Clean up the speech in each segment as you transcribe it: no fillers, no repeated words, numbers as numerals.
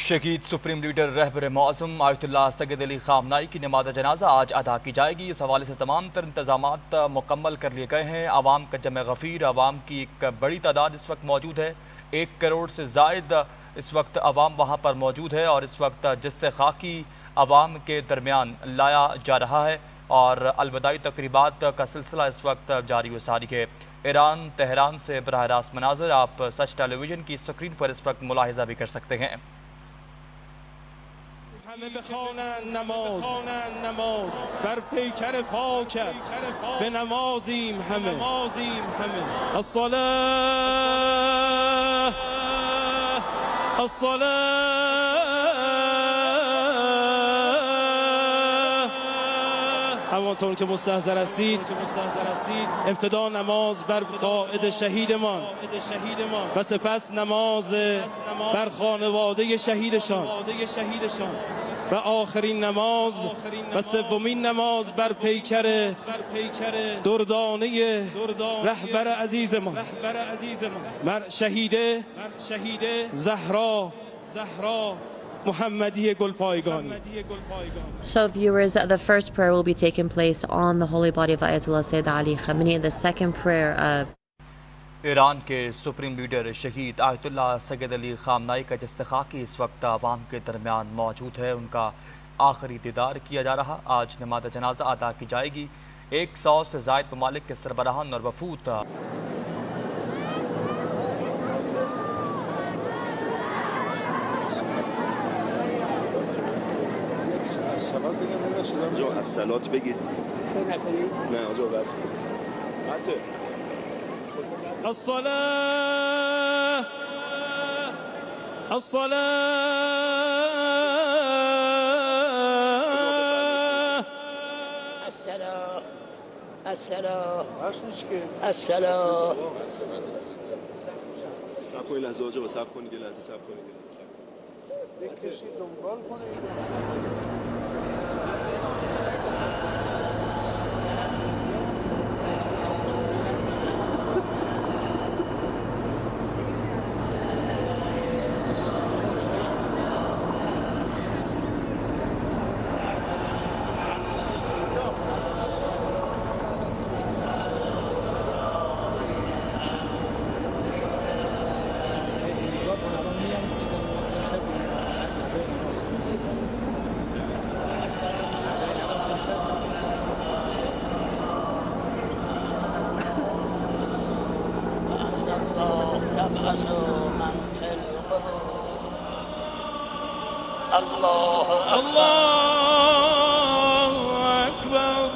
शहीद supreme leader रहबर मौज़ूम आयतुल्लाह सैयद अली ख़ामनाई की नमाज जनाजा आज अदा की जाएगी। इस हवाले से तमाम तर इंतजामात मुकम्मल कर लिए गए हैं। आवाम का जम गफ़ीर, आवाम की एक बड़ी तादाद इस वक्त मौजूद है। 1 करोड़ से ज़ायद इस वक्त आवाम वहाँ पर मौजूद है और इस वक्त जिस्ते खाकी आवाम के दरमियान लाया जा रहा है और अलविदाई तकरीबात का सिलसिला इस वक्त जारी व सारी है। ईरान तेहरान से बराह रास्त मनाज़र आप सच टेलीविज़न की स्क्रीन पर इस वक्त मुलाहिज़ा भी कर सकते हैं। همه بخوانند نماز بر پیکر پاکت به نمازیم همه الصلاة همانطور که مستحضر هستید ابتدا نماز بر قائد شهیدمان و سپس نماز بر خانواده شهیدشان و آخرین نماز و سومین نماز بر پیکر دردانه رهبر عزیز ما بر شهیده زهرا محمدی گلپایگانی. So viewers, the first prayer will be taking place on the holy body of Ayatollah Sayyid Ali Khamenei. The second prayer Iran के सुप्रीम लीडर शहीद आयतुल्लाह सैयद अली ख़ामनाई का जिस्तेखाकी इस वक्त आवाम के दरमियान मौजूद है। उनका आखिरी दीदार किया जा रहा। आज नमाज जनाजा अदा की जाएगी। 100 से ज़ायद ममालिक के सरबराहान और वफूद الصلات بگید نه آجا بس نیست الصلاة الصلاة صبر کنید لحظه آجا با صبر کنید لحظه صبر کنید بکشید دنبال کنید الله أكبر.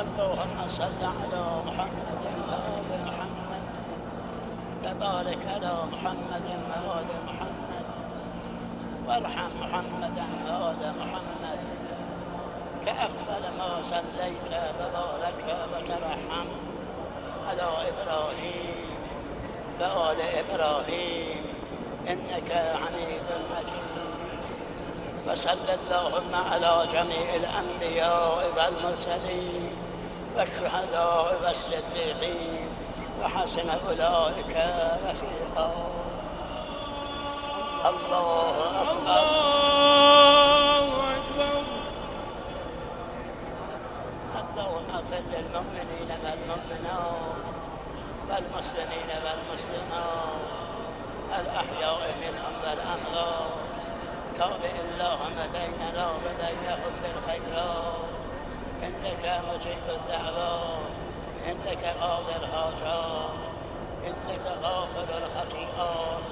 اللهم صل على محمد وآل محمد وبارك على محمد وآل محمد وارحم محمدا وآل محمد كأفضل ما صليت وبارك وترحم على إبراهيم وآل إبراهيم إنك حميد مجيد. وصلى اللهم على جميع الأنبياء والمرسلين والشهداء والصديقين وحسن أولئك رفيقا. الله أكبر. اللهم اغفر للمؤمنين والمؤمنات والمسلمين والمسلمات الأحياء منهم والأموات. تابع اللهم بيننا وبينهم بالخيرات إنك مجيب الدعوات إنك قاضي الحاجات إنك غافر الخطيئات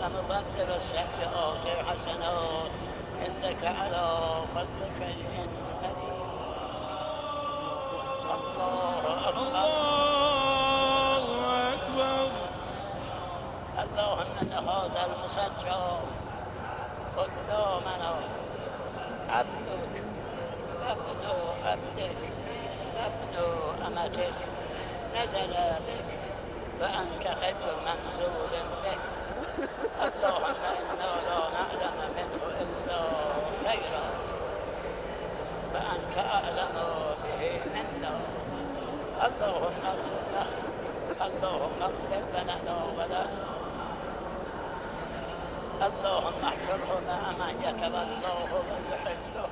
ومبدل السيئات حسنات إنك على كل شيء قدير. الله أكبر. اللهم ان هذا المسجى كل منا عبدك ابن عبدك ابن امتك نزل بك وانت خير منزول بك. اللهم انا لا نعلم منه الا خيرا فانت اعلم به منا. اللهم اغفر له اللهم اغفر لنا وله اللهم احشره مع من يتولاه ويحبه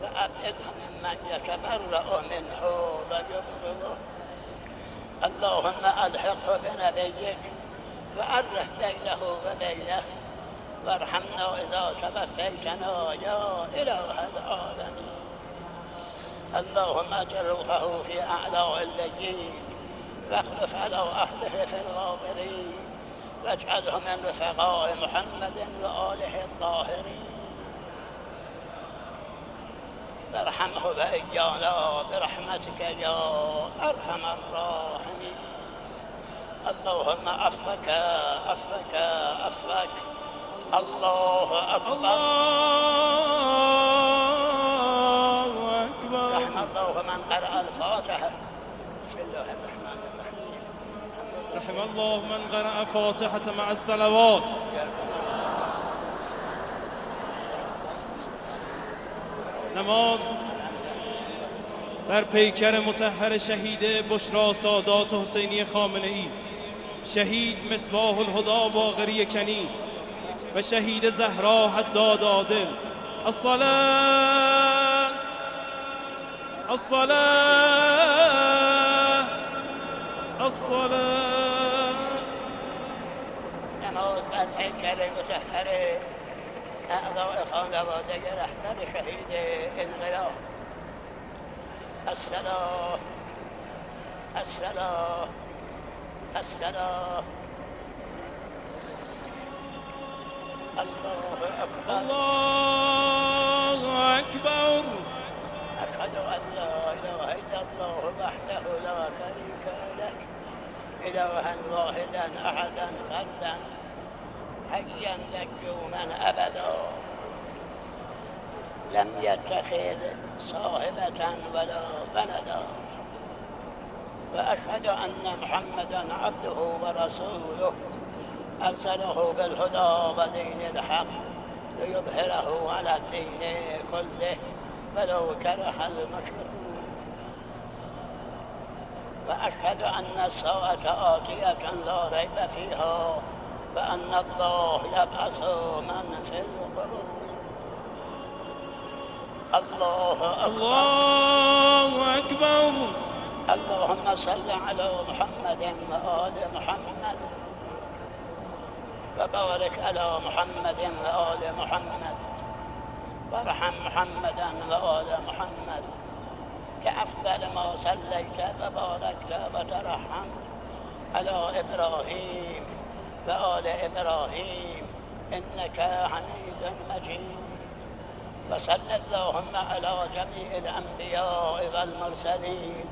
وأبعده ممن يتبرأ منه ويبغضه. اللهم ألحقه بنبيك وألح بينه وبينه، وارحمنا إذا توفيتنا يا إله العالمين. اللهم اجعل روحه في أعلى عليين، واخلف على أهله في الغابرين، واجعله من رفقاء محمد وآله الطاهرين. وارحمه وإيانا برحمتك يا أرحم الراحمين. اللهم عفك عفك عفك. الله أكبر. الله أكبر. رحم الله من قرأ الفاتحة. بسم الله الرحمن الرحيم. رحم الله من قرأ فاتحة مع الصلوات. نماز بر پیکر مطهر شهید بشرا سادات حسینی خامنه ای، شهید مصباح الهدی باقری کنی و شهید زهرا حداد عادل. الصلاة الصلاة الصلاة. نماز بر پیکر مطهر اعضاء خانواده رهبر شهید انقلاب. الصلاة الصلاة الصلاة. الله أكبر. الله أكبر. أشهد أن لا إله إلا الله وحده لا شريك له، إلها واحدا أحدا فردا حيا ديوما أبدا، لم يتخذ صاحبة ولا ولدا. وأشهد أن محمدا عبده ورسوله، أرسله بالهدى ودين الحق ليظهره على الدين كله ولو كره المشركون. وأشهد أن الساعة آتية لا ريب فيها، وأن الله يبعث من في القبور. الله أكبر. الله أكبر. اللهم صل على محمد وآل محمد، وبارك على محمد وآل محمد، وارحم محمدا وآل محمد كأفضل ما صليت وباركت وترحمت على إبراهيم وآل إبراهيم إنك حميد مجيد. وصل اللهم على جميع الأنبياء والمرسلين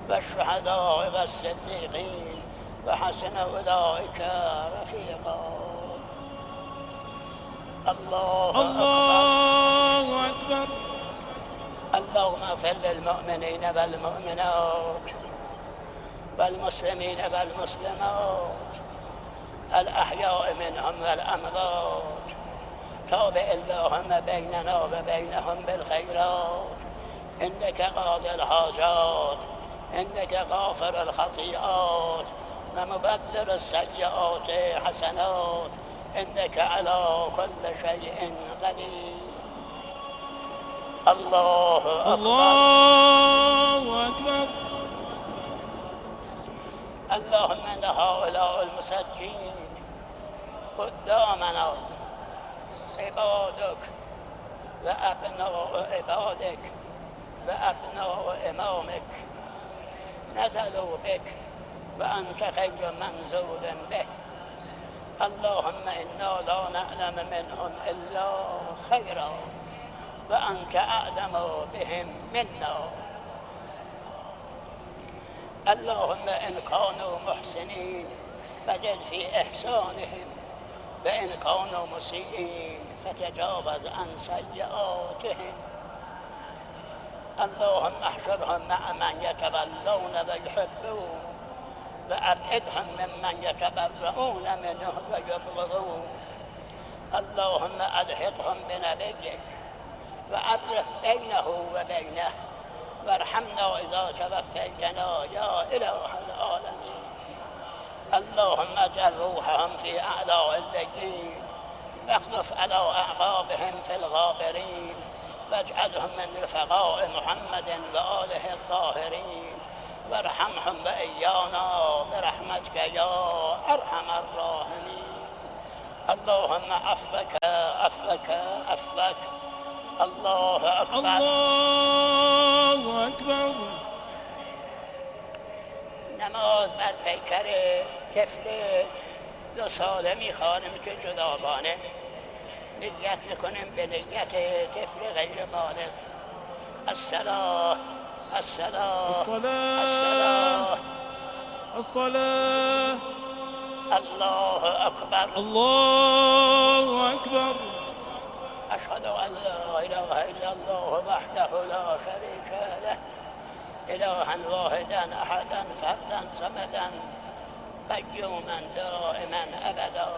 والشهداء والصديقين وحسن أولئك رفيقا. الله أكبر. اللهم اغفر للمؤمنين والمؤمنات والمسلمين والمسلمات الأحياء منهم والأموات. تابع اللهم بيننا وبينهم بالخيرات، إنك قاضي الحاجات، إنك غافر الخطيئات ومبدل السيئات حسنات، إنك على كل شيء قدير. الله أكبر. الله أكبر. اللهم إن هؤلاء المسجين قدامنا عبادك وأبناء عبادك وأبناء إمامك، نزلوا بك وأنت خير منزول به. اللهم إنا لا نعلم منهم إلا خيرا، وأنت أعلم بهم منا. اللهم إن كانوا محسنين فزد في إحسانهم، وإن كانوا مسيئين فتجاوز عن سيئاتهم. اللهم احشرهم مع من يتولون ويحبون، وأبعدهم ممن يتبرؤون منه ويبغضون. اللهم ألحقهم بنبيك وألف بينه وبينه، وارحمنا إذا توفيتنا يا إله العالمين. اللهم اجعل روحهم في أعلى عليين، واخلف على أعقابهم في الغابرين واجعلهم من رفقاء محمد وآله الطاهرين وارحمهم وإيانا برحمتك يا أرحم الراحمين. اللهم عفوك عفوك عفوك. الله أكبر. الله أكبر. نماز بر پیکر طفل 2 ساله میخوانیم که جداگانه نیت میکنیم به نیت طفل غیر بالغ. الصلاة الصلاة الصلاة الصلاة. الله أكبر. الله أكبر. أشهد أن لا إله إلا الله وحده لا شريك له إلها واحدا أحدا فردا صمدا قيوما دائما أبدا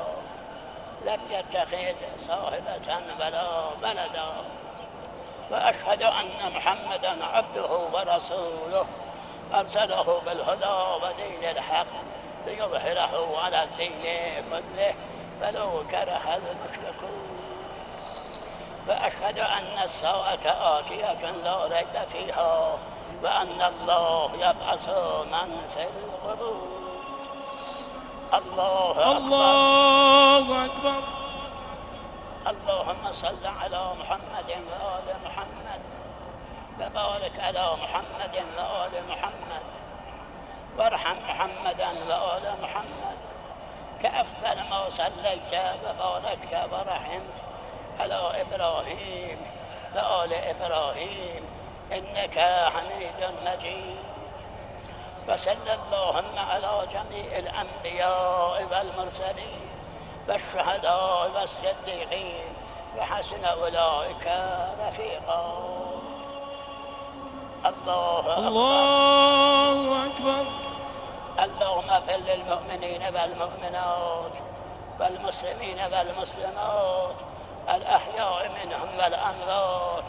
لم يتخذ صاحبة ولا ولدا وأشهد أن محمدا عبده ورسوله أرسله بالهدى ودين الحق ليظهره على الدين كله ولو كره المشركون. وأشهد أن الساعة آتية لا ريب فيها وأن الله يبعث من في القبور. الله أكبر. الله أكبر. اللهم صل على محمد وآل محمد وبارك على محمد وآل محمد وارحم محمدا وآل محمد كأفضل ما صليت وباركت ورحمت على إبراهيم وآل إبراهيم إنك حميد مجيد. وصلى اللهم على جميع الأنبياء والمرسلين والشهداء والصديقين وحسن أولئك رفيقا. الله أكبر. الله أكبر. اللهم اغفر للمؤمنين والمؤمنات والمسلمين والمسلمات الأحياء منهم والأموات.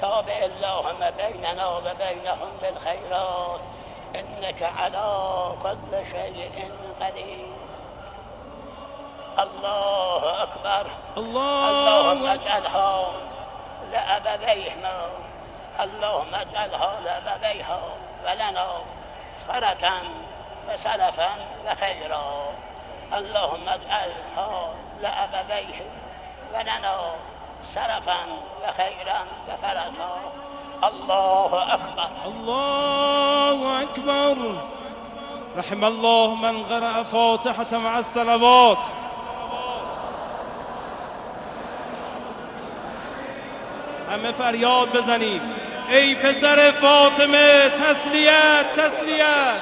تابع اللهم بيننا وبينهم بالخيرات إنك على كل شيء قدير. الله أكبر. اللهم اجعلها لأبويهما اللهم اجعلها لأبويها ولنا فرة وسلفا وخيرا. اللهم اجعلها لأبويه ولنا سلفا وخيرا وفرجا. الله أكبر. الله أكبر. رحم الله من قرأ فاتحة مع الصلوات. همه فریاد بزنیم ای پسر فاطمه تسلیت تسلیت.